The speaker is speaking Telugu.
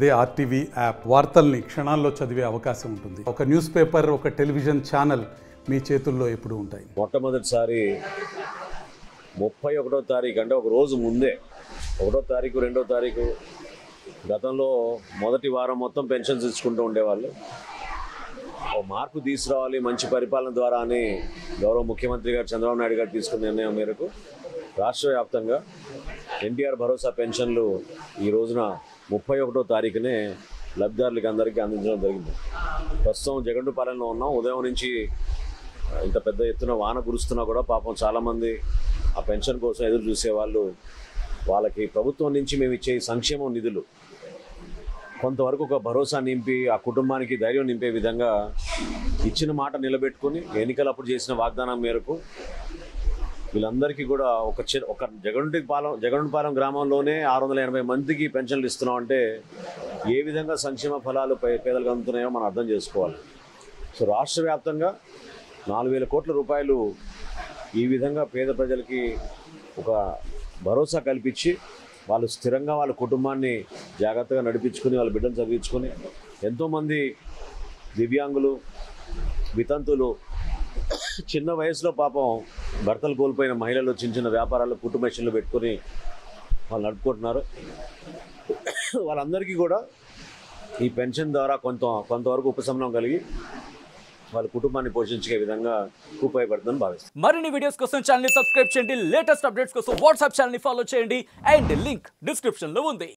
అదే ఆర్టీవీ యాప్ వార్తల్ని క్షణాల్లో చదివే అవకాశం ఉంటుంది. ఒక న్యూస్ పేపర్, ఒక టెలివిజన్ ఛానల్ మీ చేతుల్లో ఎప్పుడూ ఉంటాయి. మొట్టమొదటిసారి 31వ తారీఖు అంటే ఒక రోజు ముందే 1వ తారీఖు 2వ తారీఖు గతంలో మొదటి వారం మొత్తం పెన్షన్స్ ఇచ్చుకుంటూ ఉండేవాళ్ళు. ఒక మార్పు తీసుకురావాలి మంచి పరిపాలన ద్వారా అని గౌరవ ముఖ్యమంత్రి గారు చంద్రబాబు నాయుడు గారు తీసుకున్న నిర్ణయం మేరకు రాష్ట్ర వ్యాప్తంగా ఎన్టీఆర్ భరోసా పెన్షన్లు ఈ రోజున 31వ తారీఖునే లబ్ధిదారులకి అందరికీ అందించడం జరిగింది. ప్రస్తుతం జగన్ పాలనలో ఉన్నాం. ఉదయం నుంచి ఇంత పెద్ద ఎత్తున వాన కురుస్తున్నా కూడా పాపం చాలామంది ఆ పెన్షన్ కోసం ఎదురు చూసేవాళ్ళు. వాళ్ళకి ప్రభుత్వం నుంచి మేము ఇచ్చే సంక్షేమ నిధులు కొంతవరకు ఒక భరోసా నింపి ఆ కుటుంబానికి ధైర్యం నింపే విధంగా ఇచ్చిన మాట నిలబెట్టుకుని ఎన్నికలప్పుడు చేసిన వాగ్దానం మేరకు వీళ్ళందరికీ కూడా ఒక జగన్పాలెం గ్రామంలోనే 680 మందికి పెన్షన్లు ఇస్తున్నాం అంటే ఏ విధంగా సంక్షేమ ఫలాలు పేదలకు అందుతున్నాయో మనం అర్థం చేసుకోవాలి. సో రాష్ట్ర వ్యాప్తంగా 4,000 కోట్ల రూపాయలు ఈ విధంగా పేద ప్రజలకి ఒక భరోసా కల్పించి వాళ్ళు స్థిరంగా వాళ్ళ కుటుంబాన్ని జాగ్రత్తగా నడిపించుకుని వాళ్ళ బిడ్డలు చదివించుకొని ఎంతోమంది దివ్యాంగులు, వితంతులు, చిన్న వయసులో పాపం భర్తలు కోల్పోయిన మహిళలు చిన్న చిన్న వ్యాపారాలు కుట్టు మెషిన్లు పెట్టుకొని వాళ్ళు నడుపుకుంటున్నారు. వాళ్ళందరికీ కూడా ఈ పెన్షన్ ద్వారా కొంతవరకు ఉపశమనం కలిగి వాళ్ళ కుటుంబాన్ని పోషించే విధంగా ఉపయోగపడుతుందని భావిస్తాను. మరిన్ని వీడియోస్ కోసం ఛానల్ ని సబ్స్క్రైబ్ చేయండి. లేటెస్ట్ అప్డేట్స్ కోసం వాట్సాప్ ఛానల్ ని ఫాలో చేయండి. అండ్ లింక్ డిస్క్రిప్షన్ లో ఉంది.